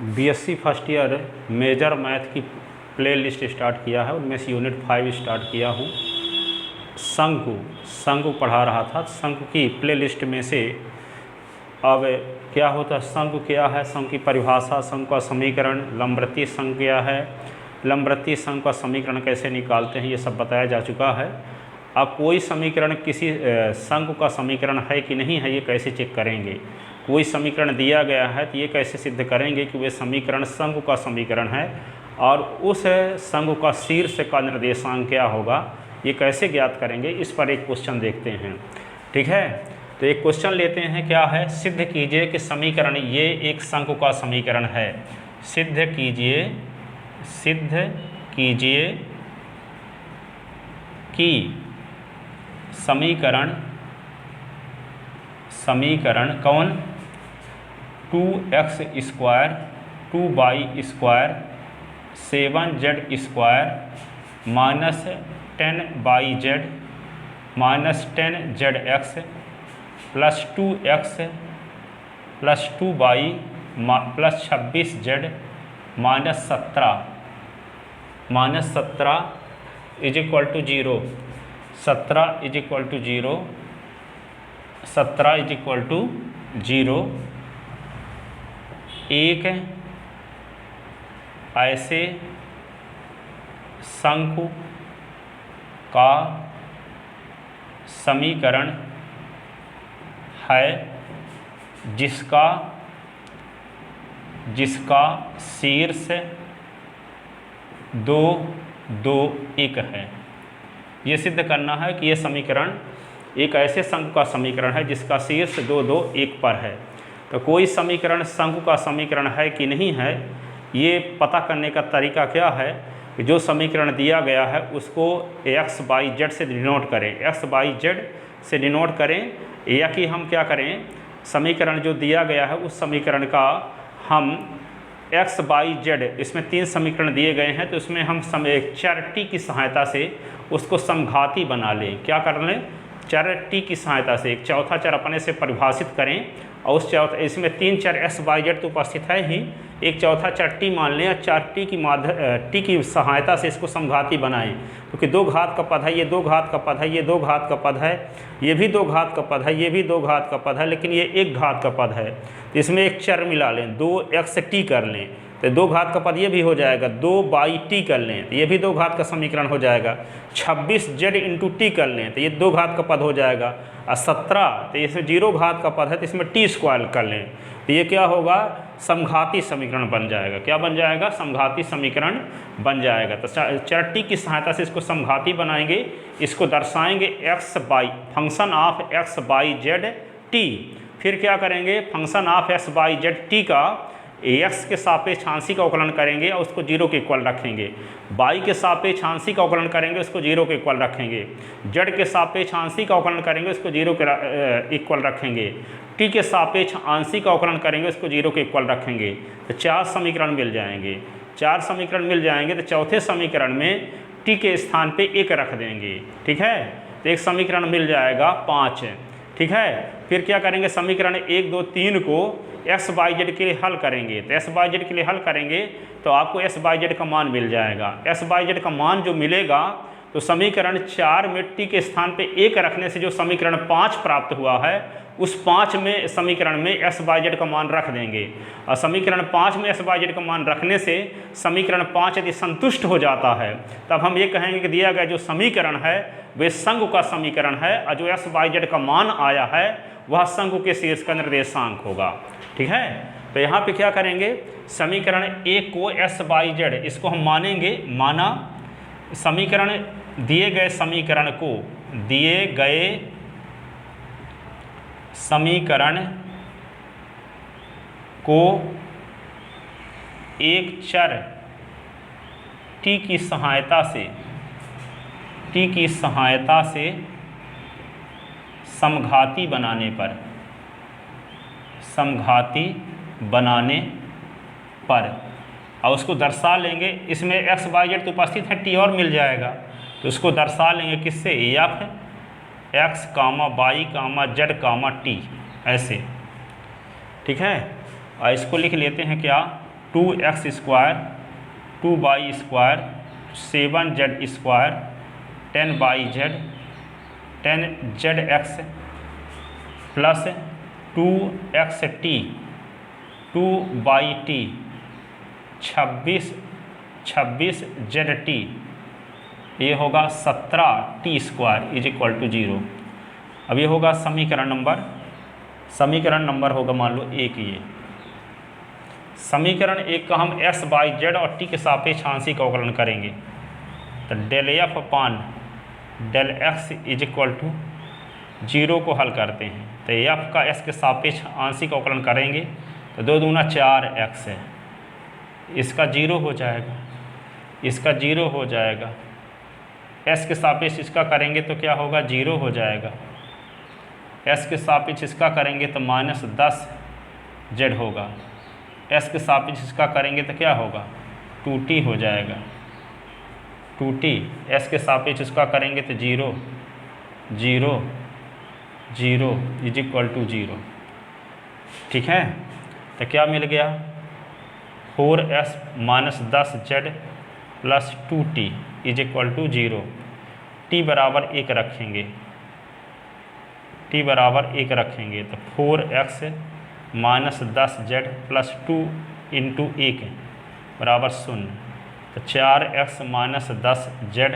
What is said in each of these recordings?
BSc first year major math की playlist start किया है, उनमें से यूनिट 5 स्टार्ट किया हूँ। शंकु पढ़ा रहा था। शंकु की प्ले लिस्ट में से अब क्या होता है, शंकु क्या है, शंकु की परिभाषा, शंकु का समीकरण, लंबवृत्तीय शंकु क्या है, लंबवृत्तीय शंकु का समीकरण कैसे निकालते हैं, ये सब बताया जा चुका है। अब कोई समीकरण किसी शंकु का समीकरण है कि नहीं है, ये कैसे चेक करेंगे। कोई समीकरण दिया गया है तो ये कैसे सिद्ध करेंगे कि वे समीकरण शंकु का समीकरण है, और उस शंकु का शीर्ष का निर्देशांक क्या होगा, ये कैसे ज्ञात करेंगे। इस पर एक क्वेश्चन देखते हैं। ठीक है, तो एक क्वेश्चन लेते हैं। क्या है, सिद्ध कीजिए कि समीकरण ये एक शंकु का समीकरण है। सिद्ध कीजिए कि समीकरण कौन 2x square 2y square 7z square minus 10yz minus 10zx plus 2x plus 2y plus 26z minus 17 is equal to 0, 17 is equal to 0, 17 is equal to 0 एक ऐसे शंकु का समीकरण है जिसका शीर्ष 2 2 1 है। ये सिद्ध करना है कि ये समीकरण एक ऐसे शंकु का समीकरण है जिसका शीर्ष 2 2 1 पर है। तो कोई समीकरण शंकु का समीकरण है कि नहीं है, ये पता करने का तरीका क्या है कि जो समीकरण दिया गया है उसको x बाई जेड से डिनोट करें, x बाई जेड से डिनोट करें, या कि हम क्या करें, समीकरण जो दिया गया है उस समीकरण का हम x बाई जेड, इसमें 3 समीकरण दिए गए हैं, तो इसमें हम चर t की सहायता से उसको समघाती बना लें। क्या कर लें, चर t की सहायता से एक चौथा चर अपने से परिभाषित करें, और उस चौथा, इसमें 3 चर x बाई जेड तो उपस्थित है ही, एक चौथा चर t मान लें, और चर t की सहायता से इसको समघाती बनाएं। क्योंकि 2 घात का पद है, ये 2 घात का पद है, ये 2 घात का पद है, ये भी 2 घात का पद है, ये भी 2 घात का पद है, लेकिन ये 1 घात का पद है। तो इसमें एक चर मिला लें, 2xt कर लें, तो 2 घात का पद ये भी हो जाएगा, 2/t कर लें तो ये भी 2 घात का समीकरण हो जाएगा, 26z इंटू टी कर लें तो ये 2 घात का पद हो जाएगा, और 17 तो इसमें 0 घात का पद है तो इसमें t स्क्वायर कर लें तो ये क्या होगा, समघाती समीकरण बन जाएगा। क्या बन जाएगा, समघाती समीकरण बन जाएगा। तो चर t की सहायता से इसको समघाती बनाएंगे, इसको दर्शाएंगे function of x by Z T. फिर क्या करेंगे, function of x by Z T का x के सापेक्ष आंशिक अवकलन करेंगे और उसको 0 के इक्वल रखेंगे, y के सापेक्ष आंशिक अवकलन करेंगे, उसको 0 के इक्वल रखेंगे, z के सापेक्ष आंशिक अवकलन करेंगे, उसको 0 के इक्वल रखेंगे, t के सापेक्ष आंशिक अवकलन करेंगे, उसको 0 के इक्वल रखेंगे। तो 4 समीकरण मिल जाएंगे। 4 समीकरण मिल जाएंगे तो चौथे समीकरण में t के स्थान पे 1 रख देंगे। ठीक है, तो एक समीकरण मिल जाएगा 5। ठीक है, फिर क्या करेंगे, समीकरण 1 2 3 को x बाई जेड के लिए हल करेंगे। तो x बाई जेड के लिए हल करेंगे तो आपको x बाई जेड का मान मिल जाएगा। x बाई जेड का मान जो मिलेगा तो समीकरण 4 में t के स्थान पे 1 रखने से जो समीकरण 5 प्राप्त हुआ है, उस 5 में समीकरण में x बाई जेड का मान रख देंगे, और समीकरण 5 में x बाई जेड का मान रखने से समीकरण 5 यदि संतुष्ट हो जाता है तब हम ये कहेंगे कि दिया गया जो समीकरण है वे शंकु का समीकरण है, और जो x बाई जेड का मान आया है वह शंकु के शीर्ष का निर्देशांक होगा। ठीक है, तो यहाँ पे क्या करेंगे, समीकरण 1 को s बाई जेड इसको हम मानेंगे, माना समीकरण दिए गए समीकरण को एक चर t की सहायता से समघाती बनाने पर और उसको दर्शा लेंगे। इसमें x बाई जेड तो उपस्थित है, t और मिल जाएगा, तो उसको दर्शा लेंगे किससे, x कामा y कामा z कामा t, ऐसे। ठीक है, और इसको लिख लेते हैं क्या, 2x square 2y square 7z square 10yz 10zx plus 2xt 2yt 26zt ये होगा 17t square is equal to 0। अब ये होगा समीकरण नंबर होगा मान लो एक। ये समीकरण एक का हम s बाई जेड और t के सापेक्ष आंशिक अवकलन करेंगे तो del F upon del X is equal to 0 को हल करते हैं तो f का s के सापेक्ष आंशिक अवकलन करेंगे तो 2 दूना 4x है, इसका 0 हो जाएगा, इसका 0 हो जाएगा। s के सापेक्ष इसका करेंगे तो क्या होगा 0 हो जाएगा, s के सापेक्ष इसका करेंगे तो -10z होगा, s के सापेक्ष इसका करेंगे तो क्या होगा 2t हो जाएगा, 2t। s के सापेक्ष इसका करेंगे तो 0 0 0 इज इक्वल टू 0। ठीक है, तो क्या मिल गया 4s - 10z plus 2t is equal to 0। t बराबर 1 रखेंगे, t बराबर 1 रखेंगे तो 4x - 10z प्लस 2 इंटू 1 बराबर 0 तो 4x - 10z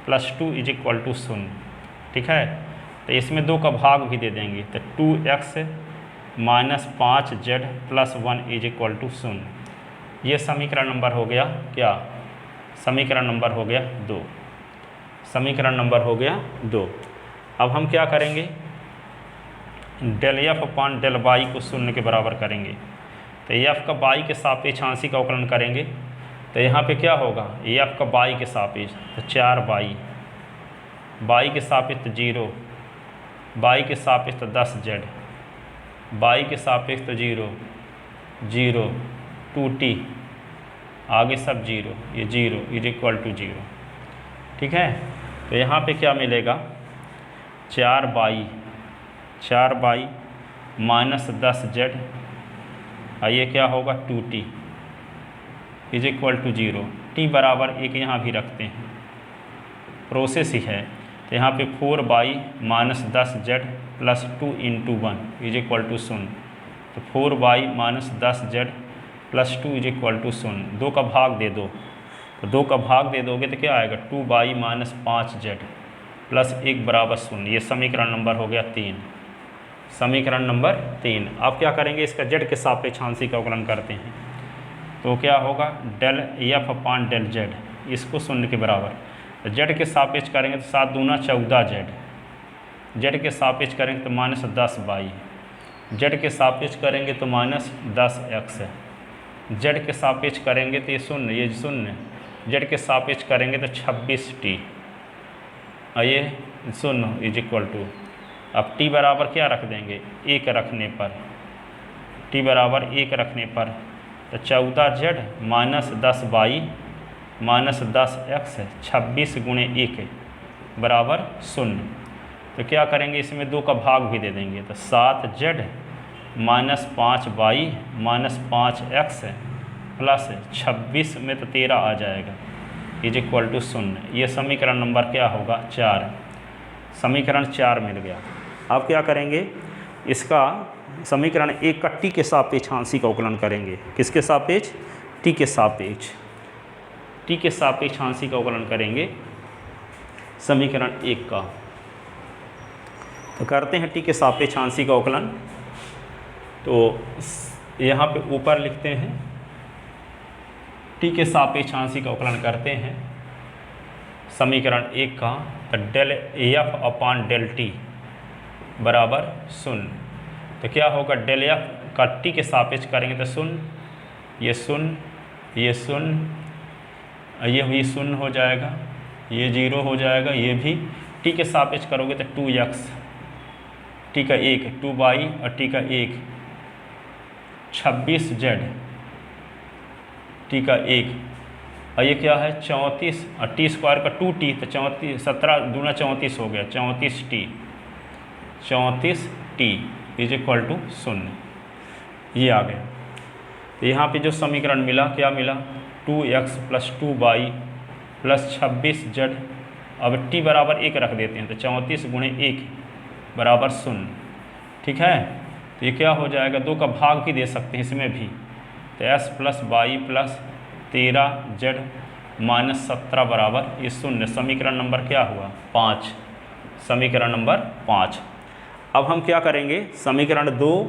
plus 2 is equal to 0। ठीक है, तो इसमें 2 का भाग भी दे देंगे तो 2x - 5z plus 1 is equal to 0। ये समीकरण नंबर हो गया क्या, समीकरण नंबर हो गया 2, समीकरण नंबर हो गया 2। अब हम क्या करेंगे del F upon del Y को 0 के बराबर करेंगे तो एफ का वाई के सापेक्ष आंशिक अवकलन करेंगे तो यहाँ पे क्या होगा एफ का वाई के सापेक्ष तो 4y, वाई के सापेक्ष तो 0, वाई के सापेक्ष तो 10z, वाई के सापेक्ष तो 0 0 2t आगे सब 0, ये 0 इज इक्वल टू 0। ठीक है, तो यहाँ पे क्या मिलेगा 4y माइनस 10z और ये क्या होगा 2t is equal to 0। t बराबर 1 यहाँ भी रखते हैं, प्रोसेस ही है। तो यहाँ पे 4y minus 10z plus 2 into 1 is equal to 0 तो 4y minus 10z plus 2 is equal to 0। 2 का भाग दे दो तो 2 का भाग दे दोगे तो क्या आएगा 2y माइनस 5z प्लस 1 बराबर 0। ये समीकरण नंबर हो गया 3, समीकरण नंबर 3। अब क्या करेंगे इसका z के सापेक्ष आंशिक अवकलन करते हैं तो क्या होगा del F upon del z, इसको 0 के बराबर तो z के सापेक्ष करेंगे तो 7 दूना 14z, z के सापेक्ष करेंगे तो -10y, z के सापेक्ष करेंगे तो -10x, z के सापेक्ष करेंगे तो ये 0 ये 0, z के सापेक्ष करेंगे तो 26t और ये 0 इज इक्वल टू। अब t बराबर क्या रख देंगे 1 रखने पर, t बराबर 1 रखने पर तो 14z minus 10y minus 10x 26 गुणे 1 बराबर 0। तो क्या करेंगे इसमें 2 का भाग भी दे देंगे तो 7z minus 5y minus 5x plus 26 में तो 13 आ जाएगा इज इक्वल टू 0। ये समीकरण नंबर क्या होगा 4, समीकरण 4 मिल गया। अब क्या करेंगे इसका समीकरण 1 का t के सापेक्ष आंशिक अवकलन करेंगे, किसके सापेक्ष t के सापेक्ष, t के सापेक्ष आंशिक अवकलन करेंगे समीकरण 1 का। तो करते हैं t के सापेक्ष आंशिक अवकलन। तो यहाँ पे ऊपर लिखते हैं t के सापेक्ष आंशिक अवकलन करते हैं समीकरण 1 का तो del F upon del T बराबर 0। तो क्या होगा डेल एफ का टी के सापेक्ष करेंगे तो 0, ये 0 ये 0 ये भी 0 हो जाएगा, ये 0 हो जाएगा, ये भी टी के सापेक्ष करोगे तो 2x, टी का 1 2y और टी का 1 26z, टी का 1 और ये क्या है 34 और टी स्क्वायर का 2t तो 34 17 दूना 34 हो गया 34t इज इक्वल टू 0, ये आ गया। तो यहाँ पे जो समीकरण मिला क्या मिला, 2x + 2y + 26z। अब t बराबर 1 रख देते हैं तो 34 × 1 = 0। ठीक है, तो ये क्या हो जाएगा, 2 का भाग भी दे सकते हैं इसमें भी, तो s + y + 13z - 17 बराबर ये 0। समीकरण नंबर क्या हुआ, 5। समीकरण नंबर 5। अब हम क्या करेंगे, समीकरण 2,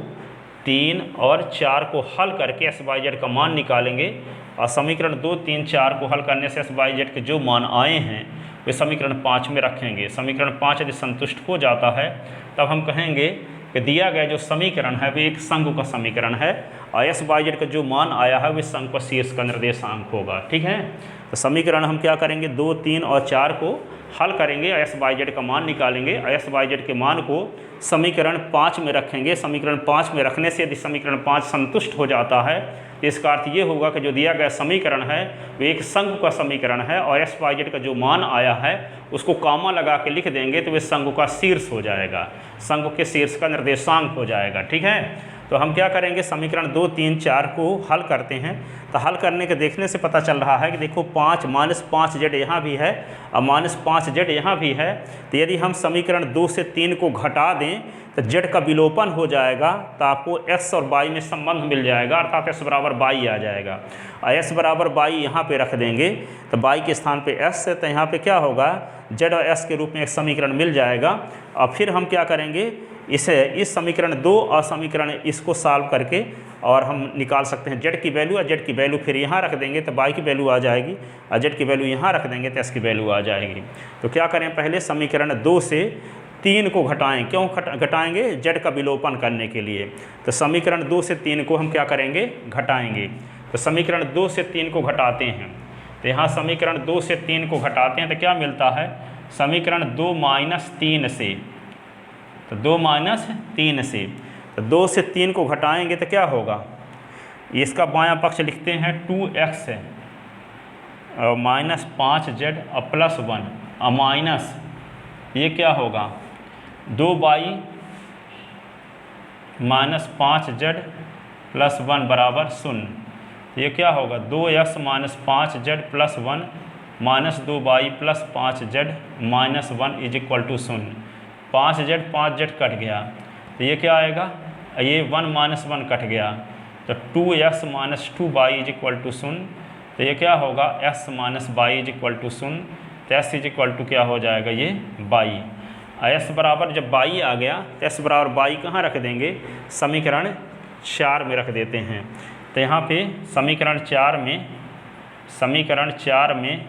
3 और 4 को हल करके एक्स वाई जेड का मान निकालेंगे, और समीकरण 2, 3, 4 को हल करने से एक्स वाई जेड के जो मान आए हैं वे समीकरण 5 में रखेंगे। समीकरण 5 यदि संतुष्ट हो जाता है तब हम कहेंगे कि दिया गया जो समीकरण है वे एक संघ का समीकरण है, और एक्स वाई जेड का जो मान आया है वे संघ का शीर्ष का निर्देशांक होगा। ठीक है, तो समीकरण हम क्या करेंगे, 2, 3 और 4 को हल करेंगे, एक्स वाई जेड का मान निकालेंगे, और एक्स वाई जेड के मान को समीकरण 5 में रखेंगे। समीकरण 5 में रखने से यदि समीकरण 5 संतुष्ट हो जाता है तो इसका अर्थ ये होगा कि जो दिया गया समीकरण है वो एक संघ का समीकरण है, और एक्स वाई जेड का जो मान आया है उसको कामा लगा के लिख देंगे तो वे संघ का शीर्ष हो जाएगा, संघ के शीर्ष का निर्देशांक हो जाएगा। ठीक है, तो हम क्या करेंगे, समीकरण 2, 3, 4 को हल करते हैं। तो हल करने के देखने से पता चल रहा है कि देखो 5 - 5z यहाँ भी है और -5z यहाँ भी है। तो यदि हम समीकरण 2 से 3 को घटा दें तो z का विलोपन हो जाएगा, तो आपको x और y में संबंध मिल जाएगा, अर्थात x बराबर y आ जाएगा। और x बराबर y यहाँ पे रख देंगे तो y के स्थान पे s है, तो यहाँ पे क्या होगा, z और s के रूप में एक समीकरण मिल जाएगा। और फिर हम क्या करेंगे, इस समीकरण 2 और समीकरण इसको सॉल्व करके और हम निकाल सकते हैं z की वैल्यू, और z की वैल्यू फिर यहाँ रख देंगे तो y की वैल्यू आ जाएगी, और z की वैल्यू यहाँ रख देंगे तो s की वैल्यू आ जाएगी। तो क्या करें, पहले समीकरण 2 से 3 को घटाएं। क्यों घटाएंगे, z का विलोपन करने के लिए। तो समीकरण 2 से 3 को हम क्या करेंगे, घटाएंगे। तो समीकरण 2 से 3 को घटाते हैं, तो यहाँ समीकरण 2 से 3 को घटाते हैं तो क्या मिलता है, समीकरण 2 - 3 से, तो 2 - 3 से, तो 2 से 3 को घटाएंगे तो क्या होगा, इसका बायां पक्ष लिखते हैं 2x -5z और +1 और माइनस ये क्या होगा, 2y -5z +1 बराबर 0। ये क्या होगा, 2x -5z +1 -2y +5z -1 = 0। 5z 5z cut गया तो ये क्या आएगा, ये 1 - 1 कट गया तो 2x - 2y = 0। तो ये क्या होगा, x - y = 0। तो s = क्या हो जाएगा, ये y। s बराबर जब y आ गया तो s बराबर y कहाँ रख देंगे, समीकरण 4 में रख देते हैं। तो यहाँ पे समीकरण 4 में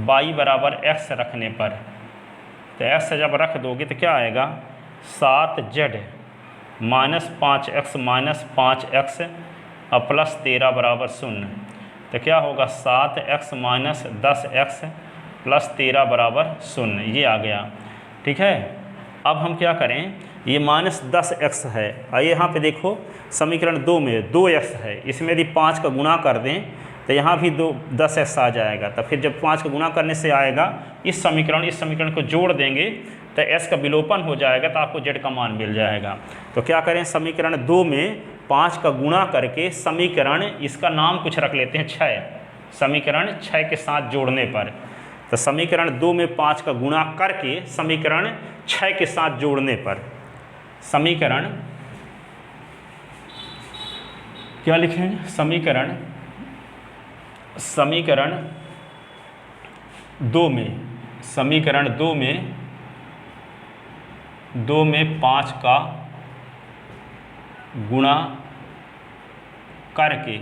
y बराबर x रखने पर, तो x जब रख दोगे तो क्या आएगा, 7z -5x -5x और +13 बराबर 0। तो क्या होगा, 7x - 10x +13 बराबर 0, ये आ गया। ठीक है, अब हम क्या करें, ये -10x है, और यहाँ पे देखो समीकरण 2 में 2x है, इसमें यदि 5 का गुणा कर दें तो यहाँ भी 10x आ जाएगा। तो फिर जब 5 का गुणा करने से आएगा, इस समीकरण को जोड़ देंगे तो s का विलोपन हो जाएगा, तो आपको z का मान मिल जाएगा। तो क्या करें, समीकरण 2 में 5 का गुणा करके समीकरण, इसका नाम कुछ रख लेते हैं 6, समीकरण 6 के साथ जोड़ने पर, तो समीकरण 2 में 5 का गुणा करके समीकरण 6 के साथ जोड़ने पर, समीकरण क्या लिखें, समीकरण 2 में 5 का गुणा करके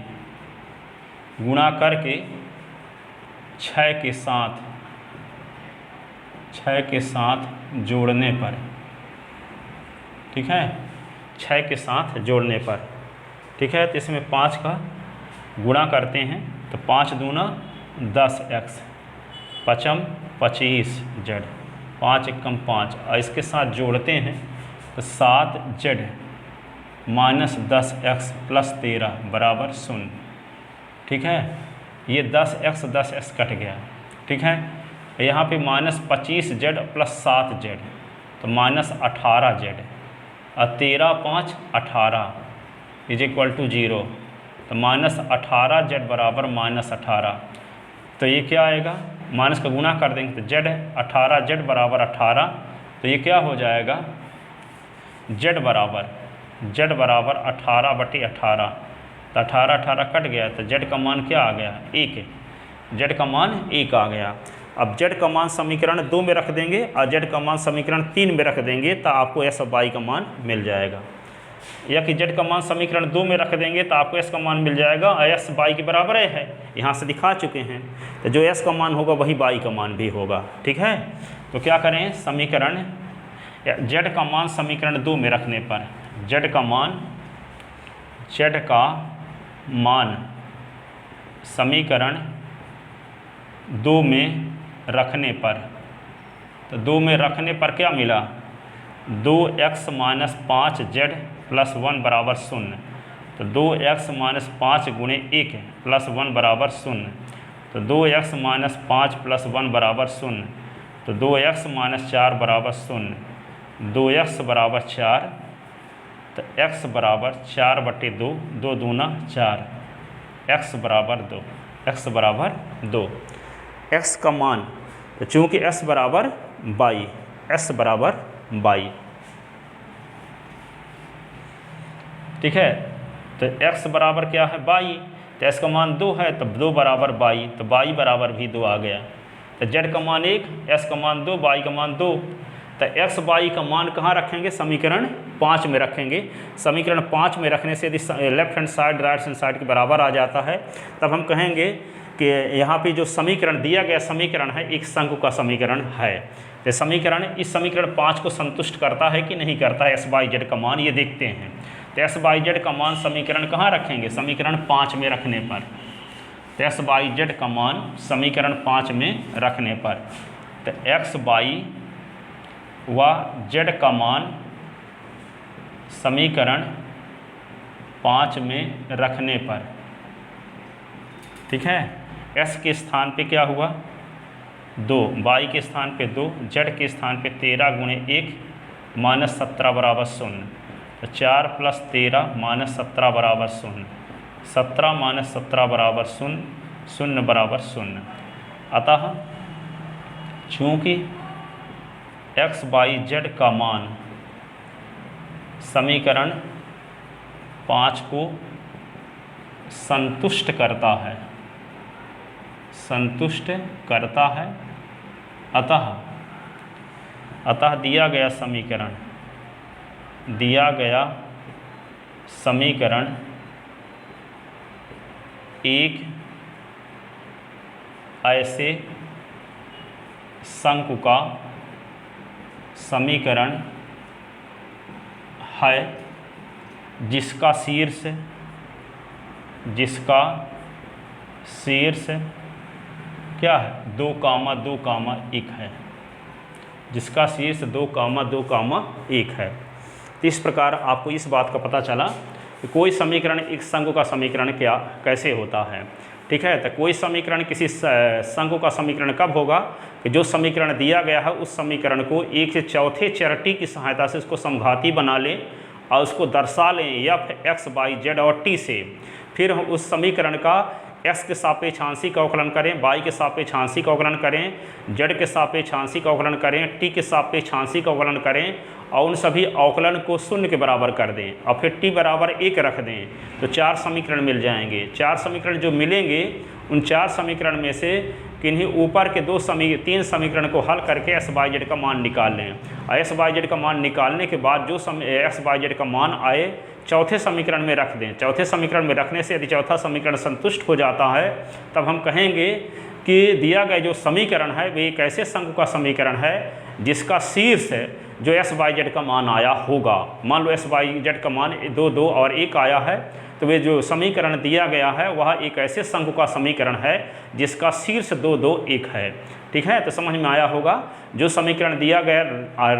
6 के साथ जोड़ने पर, ठीक है, 6 के साथ जोड़ने पर। ठीक है, तो इसमें 5 का गुणा करते हैं तो 5 दूना 10x, 5 25z, 5 एकम 5, और इसके साथ जोड़ते हैं तो 7z -10x +13 बराबर 0। ठीक है, ये 10x 10x कट गया। ठीक है, यहाँ पे -25z + 7z तो -18z, और 13 5 18 = 0। तो -18z बराबर -18। तो ये क्या आएगा, माइनस का गुना कर देंगे तो z 18z बराबर 18। तो ये क्या हो जाएगा, z बराबर 18/18। तो 18 कट गया तो z का मान क्या आ गया, 1। z का मान 1 आ गया। अब z का मान समीकरण 2 में रख देंगे और z का मान समीकरण 3 में रख देंगे तो आपको s और y का मान मिल जाएगा। या कि z का मान समीकरण 2 में रख देंगे तो आपको s का मान मिल जाएगा और s y के बराबर है, यहाँ से दिखा चुके हैं। तो जो s का मान होगा वही y का मान भी होगा। ठीक है, तो क्या करें, समीकरण z का मान समीकरण 2 में रखने पर z का मान समीकरण 2 में रखने पर, तो 2 में रखने पर क्या मिला, 2x - 5z + 1 बराबर 0। तो 2x - 5 गुणे 1 + 1 बराबर 0। तो 2x - 5 + 1 बराबर 0। तो 2x - 4 बराबर 0। 2x बराबर 4। तो x बराबर 4/2, 2 दूना 4, x बराबर 2, x बराबर 2। x का मान, तो चूँकि s बराबर 22, s बराबर 22। ठीक है, तो x बराबर क्या है, 22। तो s का मान 2 है, तो 2 बराबर 22, तो 22 बराबर भी 2 आ गया। तो z का मान 1, s का मान 2, y का मान 2। तो x y का मान कहाँ रखेंगे, समीकरण 5 में रखेंगे। समीकरण 5 में रखने से यदि left hand side right hand side के बराबर आ जाता है तब हम कहेंगे कि यहाँ पे जो समीकरण दिया गया समीकरण है एक शंकु का समीकरण है। तो समीकरण इस समीकरण 5 को संतुष्ट करता है कि नहीं करता है, s y z का मान ये देखते हैं। तो s y z का मान समीकरण कहाँ रखेंगे, समीकरण 5 में रखने पर। तो s y z का मान समीकरण 5 में रखने पर, तो x y व z का मान समीकरण 5 में रखने पर, ठीक है, s के स्थान पे क्या हुआ 2, y के स्थान पे 2, z के स्थान पे 13 गुणे 1 - 17 बराबर 0। तो 4 + 13 - 17 बराबर 0। 17 - 17 बराबर 0, 0 बराबर 0। अतः चूँकि x y z का मान समीकरण 5 को संतुष्ट करता है, अतः दिया गया समीकरण एक ऐसे शंकु का समीकरण है जिसका शीर्ष क्या है, 2, 2, 1 है, जिसका शीर्ष 2, 2, 1 है। तो इस प्रकार आपको इस बात का पता चला कि कोई समीकरण एक शंकु का समीकरण कैसे होता है। ठीक है, तो कोई समीकरण किसी शंकु का समीकरण कब होगा कि जो समीकरण दिया गया है उस समीकरण को 1 से चौथे चरटी की सहायता से उसको समघाती बना लें और उसको दर्शा लें f x y z और t से। फिर हम उस समीकरण का x के सापेक्ष आंशिक अवकलन करें, y के सापेक्ष आंशिक अवकलन करें, z के सापेक्ष आंशिक अवकलन करें, t के सापेक्ष आंशिक अवकलन करें और उन सभी अवकलन को 0 के बराबर कर दें और फिर t बराबर 1 रख दें, तो 4 समीकरण मिल जाएंगे। 4 समीकरण जो मिलेंगे उन 4 समीकरण में से किन्हीं ऊपर के 3 समीकरण को हल करके s y z का मान निकाल लें और s y z का मान निकालने के बाद जो s y z का मान आए चौथे समीकरण में रख दें। चौथे समीकरण में रखने से यदि चौथा समीकरण संतुष्ट हो जाता है तब हम कहेंगे कि दिया गया जो समीकरण है वे एक ऐसे शंकु का समीकरण है जिसका शीर्ष जो s y z का मान आया होगा। मान लो s y z का मान 2, 2 और 1 आया है, तो वे जो समीकरण दिया गया है वह एक ऐसे शंकु का समीकरण है जिसका शीर्ष 2, 2, 1 है। ठीक है, तो समझ में आया होगा जो समीकरण दिया गया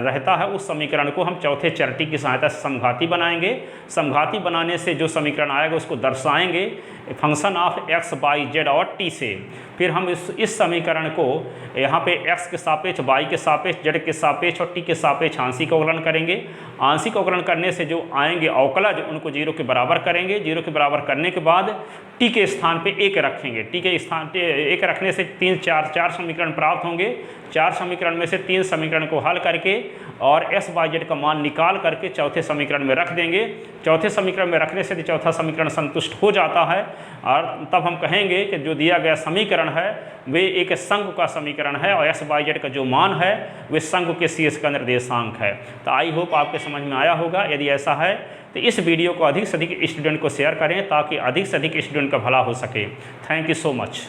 रहता है उस समीकरण को हम चौथे चरटी की सहायता से समघाती बनाएंगे। समघाती बनाने से जो समीकरण आएगा उसको दर्शाएंगे function of x by Z और t से। फिर हम इस समीकरण को यहाँ पे x के सापेक्ष, y के सापेक्ष, z के सापेक्ष और t के सापेक्ष आंशिक अवकलन करेंगे। आंशिक अवकलन करने से जो आएंगे अवकलज उनको 0 के बराबर करेंगे। 0 के बराबर करने के बाद t के स्थान पे 1 रखेंगे। t के स्थान पे 1 रखने से 4 समीकरण प्राप्त होंगे। 4 समीकरण में से 3 समीकरण को हल करके और s बाई जेड का मान निकाल करके चौथे समीकरण में रख देंगे। चौथे समीकरण में रखने से चौथा समीकरण संतुष्ट हो जाता है और तब हम कहेंगे कि जो दिया गया समीकरण है वे एक संघ का समीकरण है और s बाई जेड का जो मान है वे संघ के शीर्ष का निर्देशांक है। तो आई होप आपके समझ में आया होगा। यदि ऐसा है तो इस वीडियो को अधिक से अधिक स्टूडेंट को शेयर करें ताकि अधिक से अधिक स्टूडेंट का भला हो सके। Thank you so much.